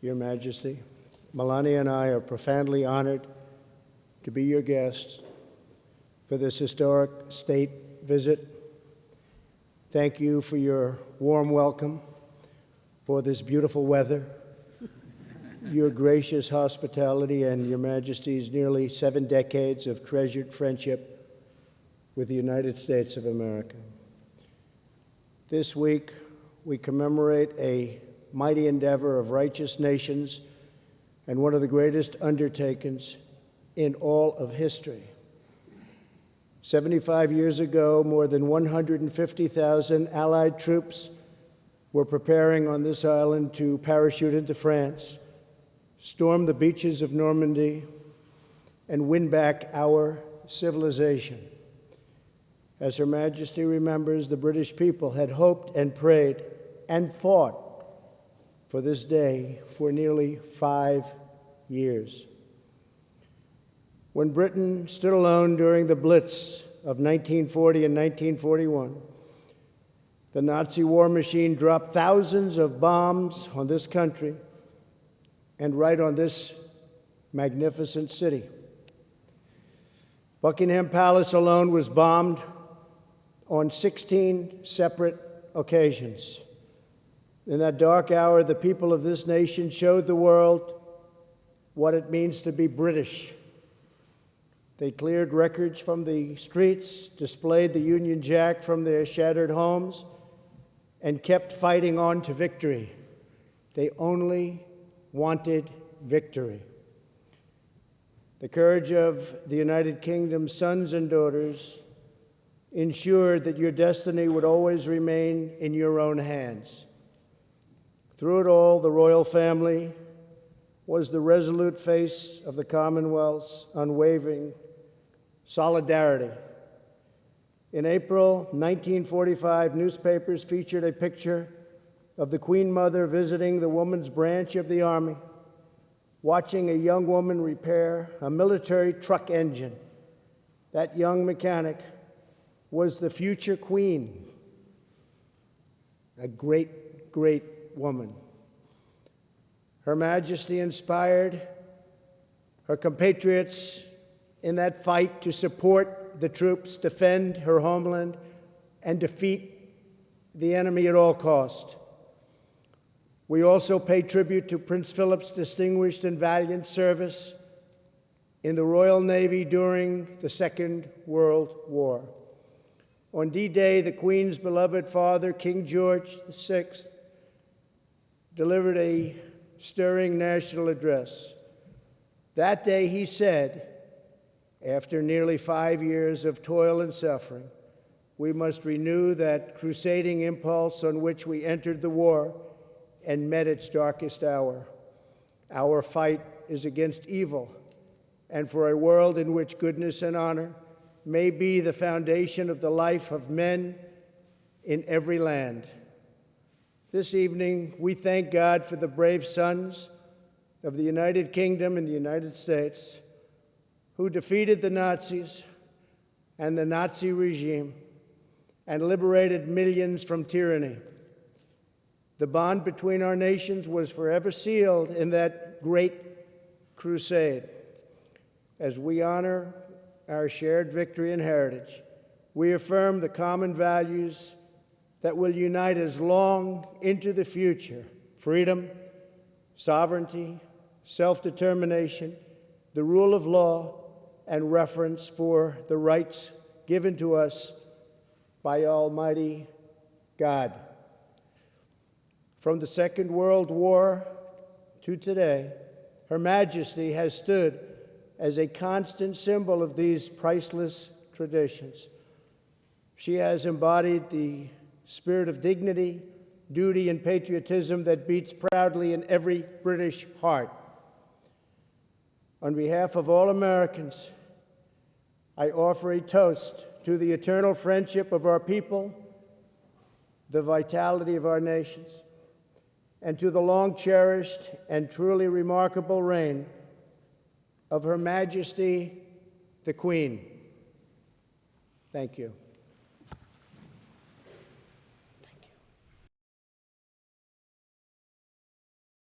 Your Majesty, Melania and I are profoundly honored to be your guests for this historic state visit. Thank you for your warm welcome, for this beautiful weather, your gracious hospitality, and Your Majesty's nearly 7 decades of treasured friendship with the United States of America. This week, we commemorate a mighty endeavor of righteous nations and one of the greatest undertakings in all of history. 75 years ago, more than 150,000 Allied troops were preparing on this island to parachute into France, storm the beaches of Normandy, and win back our civilization. As Her Majesty remembers, the British people had hoped and prayed and fought for this day for nearly 5 years. When Britain stood alone during the Blitz of 1940 and 1941, the Nazi war machine dropped thousands of bombs on this country and right on this magnificent city. Buckingham Palace alone was bombed on 16 separate occasions. In that dark hour, the people of this nation showed the world what it means to be British. They cleared wreckage from the streets, displayed the Union Jack from their shattered homes, and kept fighting on to victory. They only wanted victory. The courage of the United Kingdom's sons and daughters ensured that your destiny would always remain in your own hands. Through it all, the royal family was the resolute face of the Commonwealth's unwavering solidarity. In April 1945, newspapers featured a picture of the Queen Mother visiting the women's branch of the Army, watching a young woman repair a military truck engine. That young mechanic was the future Queen, a great, great woman. Her Majesty inspired her compatriots in that fight to support the troops, defend her homeland, and defeat the enemy at all cost. We also pay tribute to Prince Philip's distinguished and valiant service in the Royal Navy during the Second World War. On D-Day, the Queen's beloved father, King George VI, delivered a stirring national address. That day he said, after nearly 5 years of toil and suffering, we must renew that crusading impulse on which we entered the war and met its darkest hour. Our fight is against evil and for a world in which goodness and honor may be the foundation of the life of men in every land. This evening, we thank God for the brave sons of the United Kingdom and the United States who defeated the Nazis and the Nazi regime and liberated millions from tyranny. The bond between our nations was forever sealed in that great crusade. As we honor our shared victory and heritage, we affirm the common values that will unite us long into the future: freedom, sovereignty, self-determination, the rule of law, and reverence for the rights given to us by Almighty God. From the Second World War to today, Her Majesty has stood as a constant symbol of these priceless traditions. She has embodied the spirit of dignity, duty, and patriotism that beats proudly in every British heart. On behalf of all Americans, I offer a toast to the eternal friendship of our people, the vitality of our nations, and to the long-cherished and truly remarkable reign of Her Majesty, the Queen. Thank you.